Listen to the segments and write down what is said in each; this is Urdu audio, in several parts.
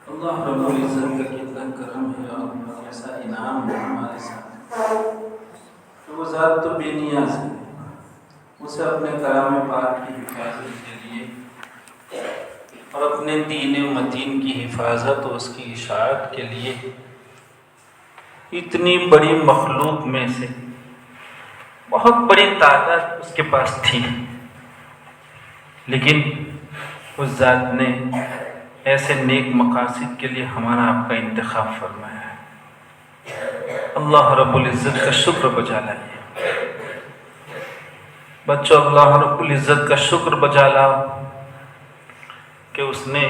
اللہ رب العزت کا کتنا کرم ہے اور ایسا انعام ہے ہمارے ساتھ کہ وہ ذات تو بے نیاز ہے. اسے اپنے کلام پاک کی حفاظت کے لیے اور اپنے دین متین کی حفاظت اور اس کی اشاعت کے لیے اتنی بڑی مخلوق میں سے بہت بڑی تعداد اس کے پاس تھی، لیکن اس ذات نے ایسے نیک مقاصد کے لیے ہمارا آپ کا انتخاب فرمایا ہے. اللہ رب العزت کا شکر بجا لائیے بچوں، اللہ رب العزت کا شکر بجا لاؤ کہ اس نے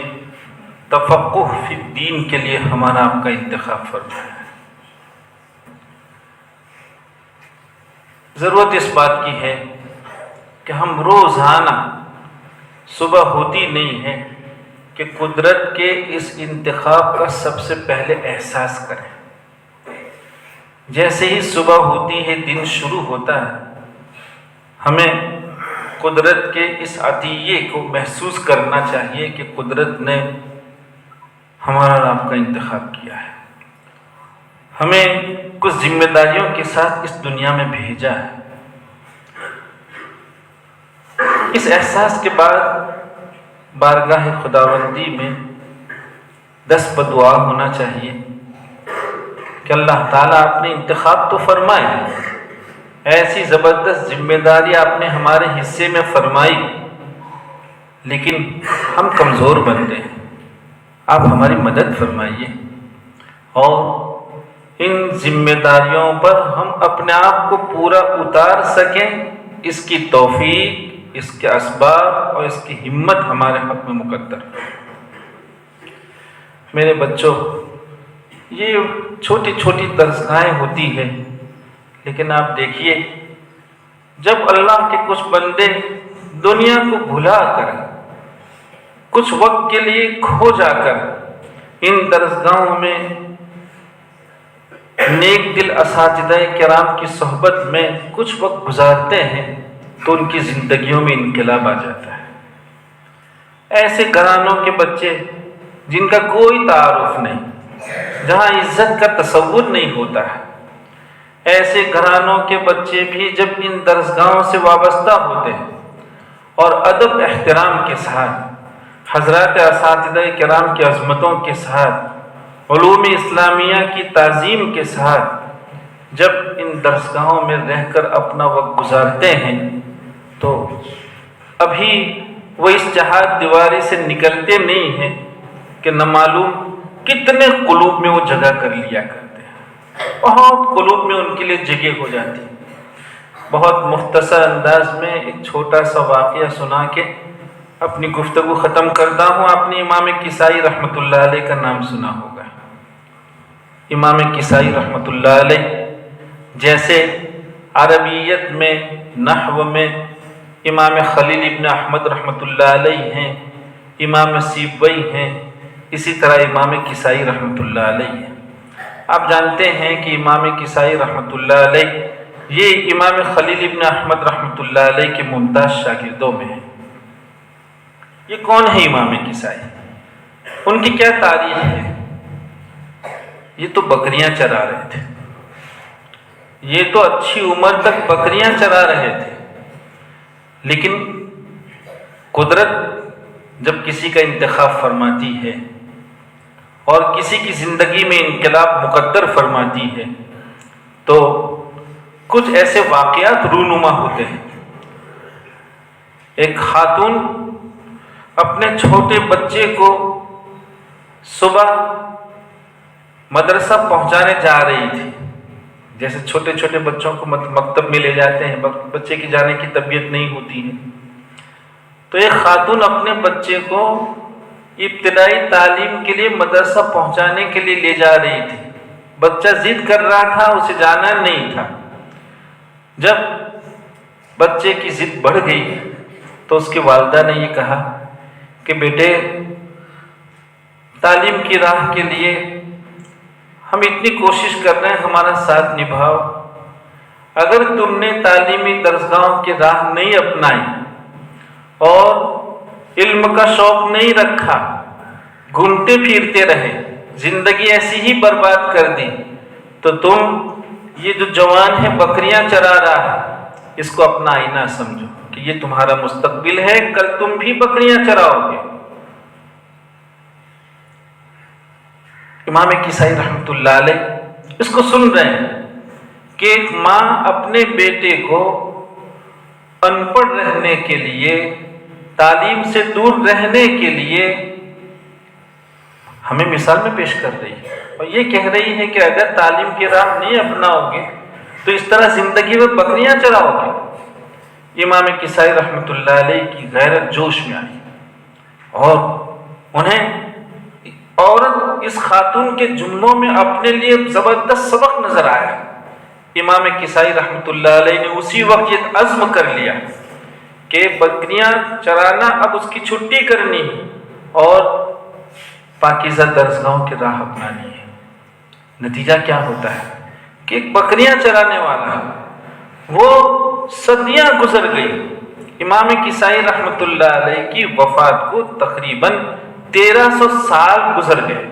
تفقہ فی الدین کے لیے ہمارا آپ کا انتخاب فرمایا ہے. ضرورت اس بات کی ہے کہ ہم روزانہ صبح ہوتی نہیں ہے کہ قدرت کے اس انتخاب کا سب سے پہلے احساس کریں. جیسے ہی صبح ہوتی ہے، دن شروع ہوتا ہے، ہمیں قدرت کے اس عطیے کو محسوس کرنا چاہیے کہ قدرت نے ہمارا اور آپ کا انتخاب کیا ہے، ہمیں کچھ ذمہ داریوں کے ساتھ اس دنیا میں بھیجا ہے. اس احساس کے بعد بارگاہ خداوندی میں دست بدعا ہونا چاہیے کہ اللہ تعالیٰ آپ نے انتخاب تو فرمائے، ایسی زبردست ذمہ داری آپ نے ہمارے حصے میں فرمائی، لیکن ہم کمزور بنتے ہیں. آپ ہماری مدد فرمائیے اور ان ذمہ داریوں پر ہم اپنے آپ کو پورا اتار سکیں. اس کی توفیق، اس کے اسباب اور اس کی ہمت ہمارے حق میں مقدر. میرے بچوں، یہ چھوٹی چھوٹی درسگاہیں ہوتی ہیں، لیکن آپ دیکھیے جب اللہ کے کچھ بندے دنیا کو بھلا کر کچھ وقت کے لیے کھو جا کر ان درسگاہوں میں نیک دل اساتذہ کرام کی صحبت میں کچھ وقت گزارتے ہیں تو ان کی زندگیوں میں انقلاب آ جاتا ہے. ایسے گھرانوں کے بچے جن کا کوئی تعارف نہیں، جہاں عزت کا تصور نہیں ہوتا ہے، ایسے گھرانوں کے بچے بھی جب ان درسگاہوں سے وابستہ ہوتے ہیں اور ادب احترام کے ساتھ حضرات اساتذہ کرام کی عظمتوں کے ساتھ علوم اسلامیہ کی تعظیم کے ساتھ جب ان درسگاہوں میں رہ کر اپنا وقت گزارتے ہیں تو ابھی وہ اس جہاد دیواری سے نکلتے نہیں ہیں کہ نہ معلوم کتنے قلوب میں وہ جگہ کر لیا کرتے ہیں. بہت قلوب میں ان کے لیے جگہ ہو جاتی ہے. بہت مختصر انداز میں ایک چھوٹا سا واقعہ سنا کے اپنی گفتگو ختم کرتا ہوں. آپ نے امام کسائی رحمۃ اللہ علیہ کا نام سنا ہوگا. امام کسائی رحمۃ اللہ علیہ جیسے عربیت میں، نحو میں امام خلیل ابن احمد رحمۃ اللہ علیہ ہیں، امام سیبوئی ہیں، اسی طرح امام کسائی رحمۃ اللہ علیہ ہیں. آپ جانتے ہیں کہ امام کسائی رحمۃ اللہ علیہ یہ امام خلیل ابن احمد رحمۃ اللہ علیہ کے ممتاز شاگردوں میں ہیں. یہ کون ہے امام کسائی؟ ان کی کیا تاریخ ہے؟ یہ تو بکریاں چرا رہے تھے، یہ تو اچھی عمر تک بکریاں چرا رہے تھے، لیکن قدرت جب کسی کا انتخاب فرماتی ہے اور کسی کی زندگی میں انقلاب مقدر فرماتی ہے تو کچھ ایسے واقعات رونما ہوتے ہیں. ایک خاتون اپنے چھوٹے بچے کو صبح مدرسہ پہنچانے جا رہی تھی. جیسے چھوٹے چھوٹے بچوں کو مکتب میں لے جاتے ہیں، بچے کی جانے کی طبیعت نہیں ہوتی ہے، تو ایک خاتون اپنے بچے کو ابتدائی تعلیم کے لیے مدرسہ پہنچانے کے لیے لے جا رہی تھی. بچہ ضد کر رہا تھا، اسے جانا نہیں تھا. جب بچے کی ضد بڑھ گئی تو اس کی والدہ نے یہ کہا کہ بیٹے، تعلیم کی راہ کے لیے ہم اتنی کوشش کر رہے ہیں، ہمارا ساتھ نبھاؤ. اگر تم نے تعلیمی درسگاہوں کی راہ نہیں اپنائی اور علم کا شوق نہیں رکھا، گھومتے پھرتے رہے، زندگی ایسی ہی برباد کر دی، تو تم یہ جو جوان ہے بکریاں چرا رہا ہے، اس کو اپنا آئینہ سمجھو کہ یہ تمہارا مستقبل ہے، کل تم بھی بکریاں چراؤ گے۔ امام کسائی رحمۃ اللہ علیہ اس کو سن رہے ہیں کہ ایک ماں اپنے بیٹے کو ان پڑھ رہنے کے لیے، تعلیم سے دور رہنے کے لیے ہمیں مثال میں پیش کر رہی ہے، اور یہ کہہ رہی ہے کہ اگر تعلیم کی راہ نہیں اپناؤ گے تو اس طرح زندگی میں بکریاں چراؤ گے۔ امام کسائی رحمۃ اللہ علیہ کی غیرت جوش میں آئی، اور انہیں عورت اس خاتون کے جملوں میں اپنے لیے زبردست سبق نظر آیا۔ امام کسائی رحمۃ اللہ علیہ نے اسی وقت یہ عزم کر لیا کہ بکریاں چرانا اب اس کی چھٹی کرنی ہے اور پاکیزہ درسگاہوں کی راہ اپنانی ہے۔ نتیجہ کیا ہوتا ہے کہ ایک بکریاں چرانے والا وہ صدیاں گزر گئی، امام کسائی رحمۃ اللہ علیہ کی وفات کو تقریباً 1300 سال گزر گئے،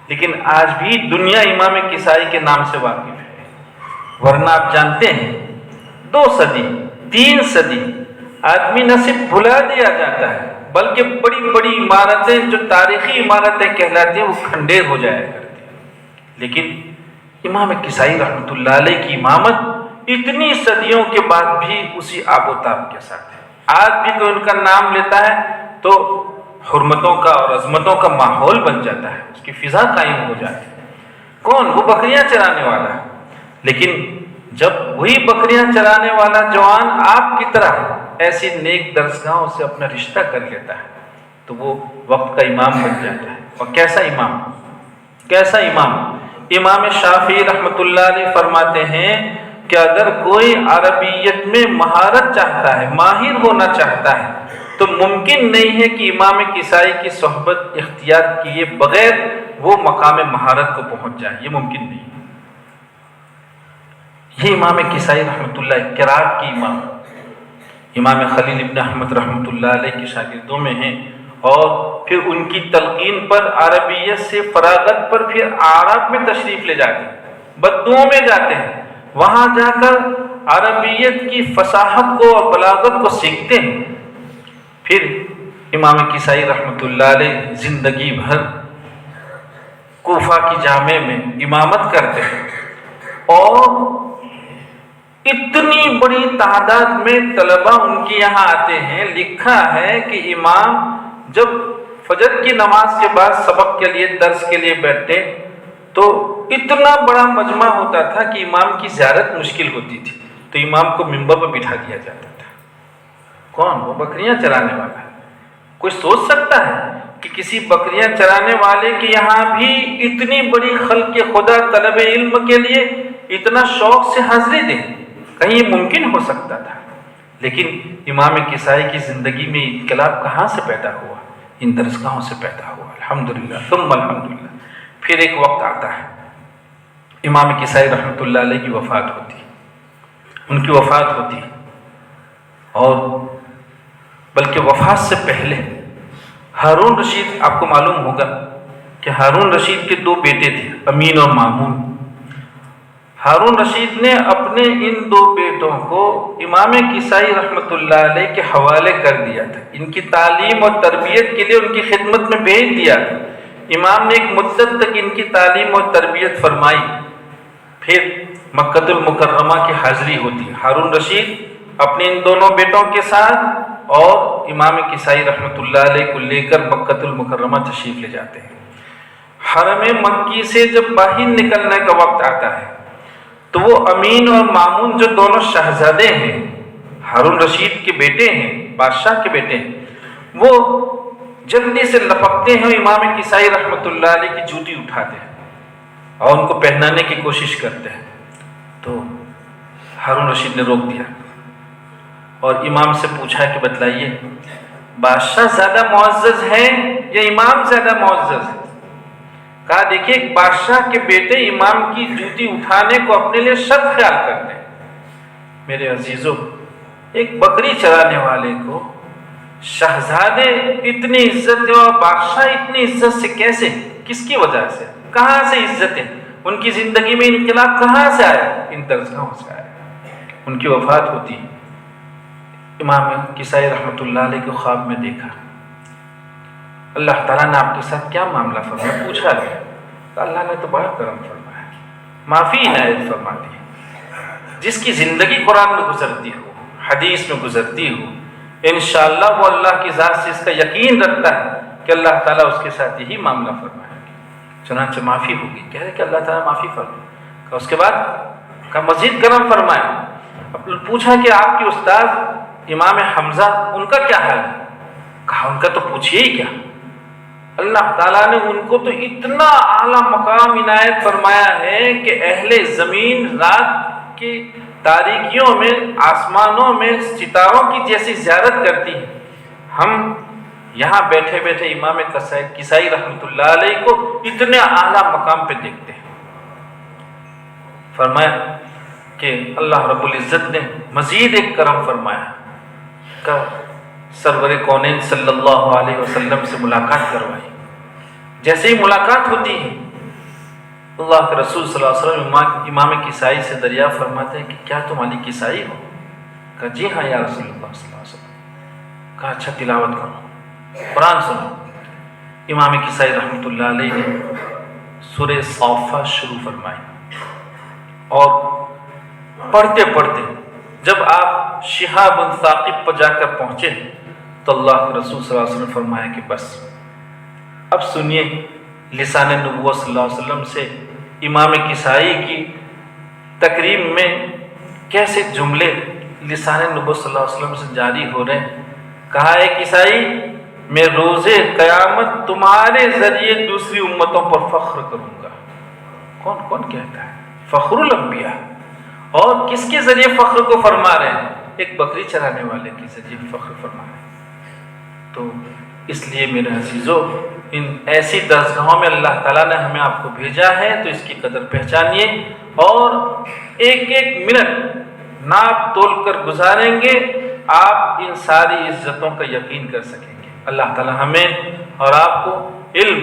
لیکن آج بھی دنیا امام کسائی کے نام سے واقف ہے، ورنہ آپ جانتے ہیں 2 صدی 3 صدی آدمی نہ صرف بھلا دیا جاتا ہے بلکہ بڑی بڑی عمارتیں جو تاریخی عمارتیں کہلاتی ہیں وہ کھنڈیر ہو جایا کرتی ہیں، لیکن امام کسائی رحمۃ اللہ علیہ کی امامت اتنی صدیوں کے بعد بھی اسی آب و تاب کے ساتھ ہے۔ آج بھی کوئی ان کا نام لیتا ہے تو حرمتوں کا اور عظمتوں کا ماحول بن جاتا ہے، اس کی فضا قائم ہو جاتی ہے۔ کون؟ وہ بکریاں چرانے والا ہے، لیکن جب وہی بکریاں چرانے والا جوان آپ کی طرح ایسی نیک درسگاہوں سے اپنا رشتہ کر لیتا ہے تو وہ وقت کا امام بن جاتا ہے۔ اور کیسا امام؟ کیسا امام؟ امام شافعی رحمۃ اللہ علیہ فرماتے ہیں کہ اگر کوئی عربیت میں مہارت چاہتا ہے، ماہر ہونا چاہتا ہے، تو ممکن نہیں ہے کہ امام کسائی کی صحبت اختیار کیے بغیر وہ مقام مہارت کو پہنچ جائے، یہ ممکن نہیں۔ یہ امام کسائی رحمۃ اللہ قرات کی امام، امام خلیل ابن احمد رحمۃ اللہ علیہ کے شاگردوں میں ہیں، اور پھر ان کی تلقین پر عربیت سے فراغت پر پھر اعراب میں تشریف لے جاتے ہیں، بدوؤں میں جاتے ہیں، وہاں جا کر عربیت کی فصاحت کو اور بلاغت کو سیکھتے ہیں۔ پھر امام کسائی رحمۃ اللہ علیہ زندگی بھر کوفہ کی جامع میں امامت کرتے ہیں، اور اتنی بڑی تعداد میں طلبہ ان کے یہاں آتے ہیں، لکھا ہے کہ امام جب فجر کی نماز کے بعد سبق کے لیے درس کے لیے بیٹھتے تو اتنا بڑا مجمع ہوتا تھا کہ امام کی زیارت مشکل ہوتی تھی، تو امام کو منبر پر بٹھا دیا جاتا تھا۔ کون؟ وہ بکریاں چرانے والا۔ کوئی سوچ سکتا ہے کہ کسی بکریاں چرانے والے کے یہاں بھی اتنی بڑی خلق خدا طلب علم کے لیے اتنا شوق سے حاضری دے؟ کہیں یہ ممکن ہو سکتا تھا؟ لیکن امام کسائی کی زندگی میں انقلاب کہاں سے پیدا ہوا؟ ان درسگاہوں سے پیدا ہوا، الحمدللہ ثم الحمدللہ۔ پھر ایک وقت آتا ہے امام کسائی رحمۃ اللہ علیہ کی وفات ہوتی، ان کی وفات ہوتی، اور بلکہ وفات سے پہلے ہارون رشید، آپ کو معلوم ہوگا کہ ہارون رشید کے 2 بیٹے تھے، امین اور مامون۔ ہارون رشید نے اپنے ان 2 بیٹوں کو امام کسائی رحمۃ اللہ علیہ کے حوالے کر دیا تھا، ان کی تعلیم اور تربیت کے لیے ان کی خدمت میں بھیج دیا تھا۔ امام نے ایک مدت تک ان کی تعلیم اور تربیت فرمائی، پھر مکہ المکرمہ کی حاضری ہوتی، ہارون رشید اپنے ان دونوں بیٹوں کے ساتھ اور امام کسائی رحمۃ اللہ علیہ کو لے کر مکہ المکرمہ تشریف لے جاتے ہیں۔ حرم مکی سے جب باہر نکلنے کا وقت آتا ہے تو وہ امین اور مامون جو دونوں شہزادے ہیں، ہارون رشید کے بیٹے ہیں، بادشاہ کے بیٹے ہیں، وہ جلدی سے لپکتے ہیں، امام کسائی رحمۃ اللہ علیہ کی جوتی اٹھاتے ہیں اور ان کو پہنانے کی کوشش کرتے ہیں، تو ہارون رشید نے روک دیا اور امام سے پوچھا کہ بتلائیے بادشاہ زیادہ معزز ہے یا امام زیادہ معزز ہے؟ کہا دیکھیے ایک بادشاہ کے بیٹے امام کی جوتی اٹھانے کو اپنے لیے شرط خیال کرتے ہیں، میرے عزیزو ایک بکری چرانے والے کو شہزادے اتنی عزت اور بادشاہ اتنی عزت سے کیسے، کس کی وجہ سے، کہاں سے عزتیں، ان کی زندگی میں انقلاب کہاں سے آیا؟ ان درسگاہوں سے آیا۔ ان کی وفات ہوتی، امام کسائی رحمۃ اللہ علیہ کو خواب میں دیکھا، اللہ تعالیٰ نے آپ کے ساتھ کیا معاملہ فرمایا؟ پوچھا گیا تو اللہ نے تو بڑا کرم فرمایا، معافی عنایت فرما دی۔ جس کی زندگی قرآن میں گزرتی ہو، حدیث میں گزرتی ہو، انشاءاللہ وہ اللہ کی ذات سے اس کا یقین رکھتا ہے کہ اللہ تعالیٰ اس کے ساتھ یہی معاملہ فرمائے گا۔ چنانچہ معافی ہوگی، کہہ رہے کہ اللہ تعالیٰ معافی فرمائے گا۔ اس کے بعد کا مزید کرم فرمائے۔ پوچھا کہ آپ کے استاد امام حمزہ ان کا کیا حال ہے؟ کہا ان کا تو پوچھئے ہی کیا، اللہ تعالیٰ نے ان کو تو اتنا اعلیٰ مقام عنایت فرمایا ہے کہ اہل زمین رات کی تاریکیوں میں، آسمانوں میں ستاروں کی جیسی زیارت کرتی ہے، ہم یہاں بیٹھے بیٹھے امام کسائی رحمۃ اللہ علیہ کو اتنے اعلیٰ مقام پہ دیکھتے ہیں۔ فرمایا کہ اللہ رب العزت نے مزید ایک کرم فرمایا کہ سرور کونین صلی اللہ علیہ وسلم سے ملاقات کروائی۔ جیسے ہی ملاقات ہوتی ہے، اللہ کے رسول صلی اللہ علیہ وسلم امام کسائی سے دریافت فرماتے ہیں کہ کیا تم علی کسائی ہو؟ کہا جی ہاں یا رسول اللہ صلی اللہ علیہ وسلم۔ کہا اچھا تلاوت کرو، قرآن سنو۔ امام کسائی رحمۃ اللہ علیہ نے سورہ صافات شروع فرمائی، اور پڑھتے پڑھتے جب آپ شہاب ثاقب پر جا کر پہنچے تو اللہ کے رسول صلی اللہ علیہ وسلم نے فرمایا کہ بس اب سنیے لسان نبوت صلی اللہ علیہ وسلم سے امام کسائی کی تقریب میں کیسے جملے لسان نبوت صلی اللہ علیہ وسلم سے جاری ہو رہے ہیں۔ کہا ہے کسائی، میں روز قیامت تمہارے ذریعے دوسری امتوں پر فخر کروں گا۔ کون کون کہتا ہے؟ فخر الانبیاء۔ اور کس کے ذریعے فخر کو فرما رہے ہیں؟ ایک بکری چرانے والے کے ذریعے فخر فرما رہے ہیں۔ تو اس لیے میرے عزیزو، ان ایسی درسگاہوں میں اللہ تعالیٰ نے ہمیں آپ کو بھیجا ہے تو اس کی قدر پہچانیے، اور ایک ایک منٹ ناپ تول کر گزاریں گے، آپ ان ساری عزتوں کا یقین کر سکیں گے۔ اللہ تعالیٰ ہمیں اور آپ کو علم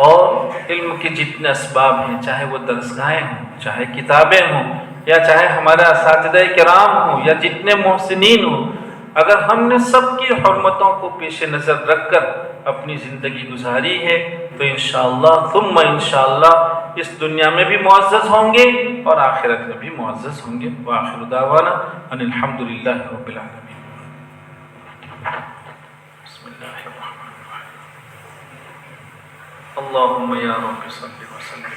اور علم کے جتنے اسباب ہیں، چاہے وہ درسگاہیں ہوں، چاہے کتابیں ہوں، یا چاہے ہمارے اساتذہ کرام ہوں، یا جتنے محسنین ہوں، اگر ہم نے سب کی حرمتوں کو پیش نظر رکھ کر اپنی زندگی گزاری ہے تو انشاءاللہ ثم انشاءاللہ اس دنیا میں بھی معزز ہوں گے اور آخرت میں بھی معزز ہوں گے۔ وآخر دعوانا ان الحمدللہ رب العالمین۔ بسم اللہ الرحمن الرحیم۔ اللہم یا رب صلی وسلم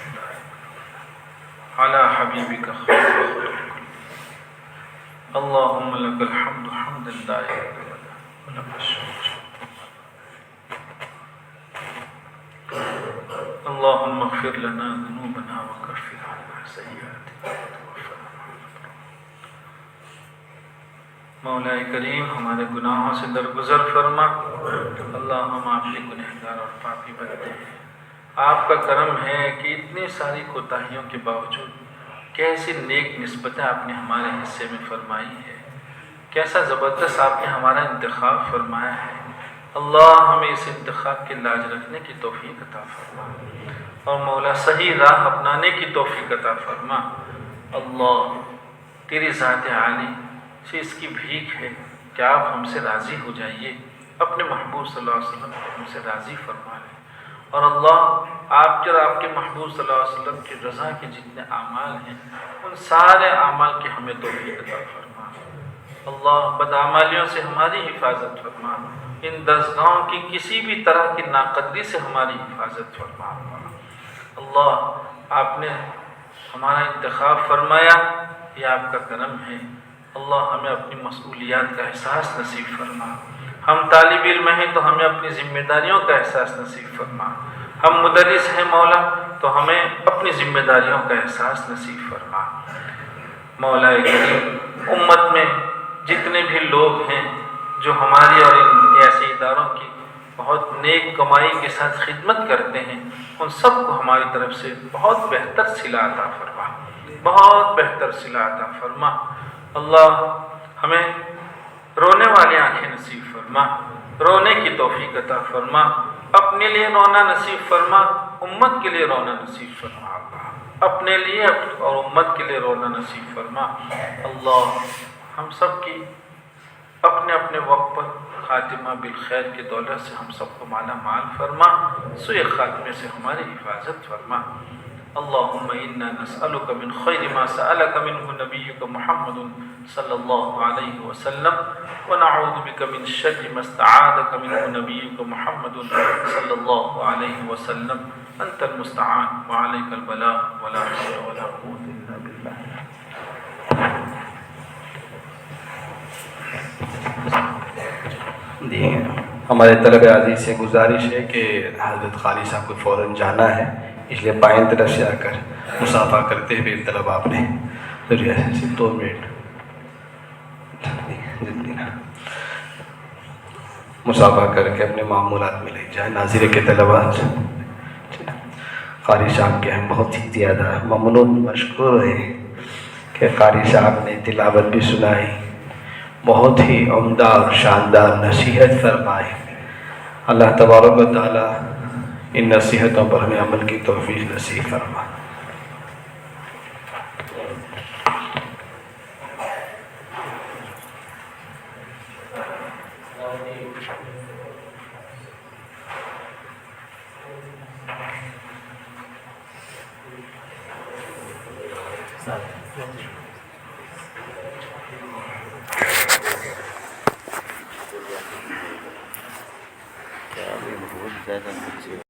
علی حبیبک خیر خلق، اللہم لک الحمد حمدا لا یحصی ولک الشکر، اللہم اغفر لنا ذنوبنا وکفر عنا سیئاتنا وتوفنا مع الابرار۔ مولا کریم ہمارے گناہوں سے درگزر فرما۔ اللہ ہم آپ کے گنہگار اور پاپی بندے ہیں، آپ کا کرم ہے کہ اتنی ساری کوتاہیوں کے باوجود کیسی نیک نسبتیں آپ نے ہمارے حصے میں فرمائی ہے، کیسا زبردست آپ نے ہمارا انتخاب فرمایا ہے۔ اللہ ہمیں اس انتخاب کے لاج رکھنے کی توفیق عطا فرما، اور مولا صحیح راہ اپنانے کی توفیق عطا فرما۔ اللہ تیری ذات عالی سے اس کی بھیک ہے کہ آپ ہم سے راضی ہو جائیے، اپنے محبوب صلی اللہ علیہ وسلم کو ہم سے راضی فرما لیں، اور اللہ آپ کے اور آپ کے محبوب صلی اللہ علیہ وسلم کی رضا کے جتنے اعمال ہیں ان سارے اعمال کی ہمیں توفیق عطا فرما۔ اللہ بدعمالیوں سے ہماری حفاظت فرما، ان درسگاہوں کی کسی بھی طرح کی ناقدری سے ہماری حفاظت فرما۔ اللہ آپ نے ہمارا انتخاب فرمایا، یہ آپ کا کرم ہے۔ اللہ ہمیں اپنی مسئولیات کا احساس نصیب فرما، ہم طالب علم ہیں تو ہمیں اپنی ذمہ داریوں کا احساس نصیب فرما، ہم مدرس ہیں مولا تو ہمیں اپنی ذمہ داریوں کا احساس نصیب فرما۔ مولا کریم امت میں جتنے بھی لوگ ہیں جو ہماری اور ان ایسے اداروں کی بہت نیک کمائی کے ساتھ خدمت کرتے ہیں، ان سب کو ہماری طرف سے بہت بہتر صلہ عطا فرما، بہت بہتر صلہ عطا فرما۔ اللہ ہمیں رونے والی آنکھیں نصیب فرما، رونے کی توفیق عطا فرما، اپنے لیے رونا نصیب فرما، امت کے لیے رونا نصیب فرما، اپنے لیے اور امت کے لیے رونا نصیب فرما۔ اللہ ہم سب کی اپنے اپنے وقت پر خاتمہ بالخیر کی دولت سے ہم سب کو مالا مال فرما، سوئے خاتمے سے ہماری حفاظت فرما۔ اللہم انا نسألک من خیر ما سألک منہ نبیک محمد صلی اللہ علیہ وسلم ونعوذ بک من شر ما استعاذک منہ نبیک محمد صلی اللہ علیہ وسلم۔ انت المستعان وعلیک البلاغ ولا حول ولا قوة الا باللہ۔ ہمارے طلبہ عزیز سے گزارش ہے کہ حضرت قاری صاحب کو فوراً جانا ہے، اس لیے بائیں طرف سے آ کر مصافحہ کرتے ہوئے طلبہ آپ نے صرف 2 منٹ مصافحہ کر کے اپنے معمولات میں لے جائیں۔ ناظرے کے طلبہ قاری صاحب کے ہم بہت ہی زیادہ ممنون مشکور ہیں کہ قاری صاحب نے تلاوت بھی سنائی، بہت ہی عمدہ اور شاندار نصیحت فرمائی۔ اللہ تبارک و تعالیٰ ان نصیحتوں پر ہمیں عمل کی توفیق نصیب فرما۔ بہت زیادہ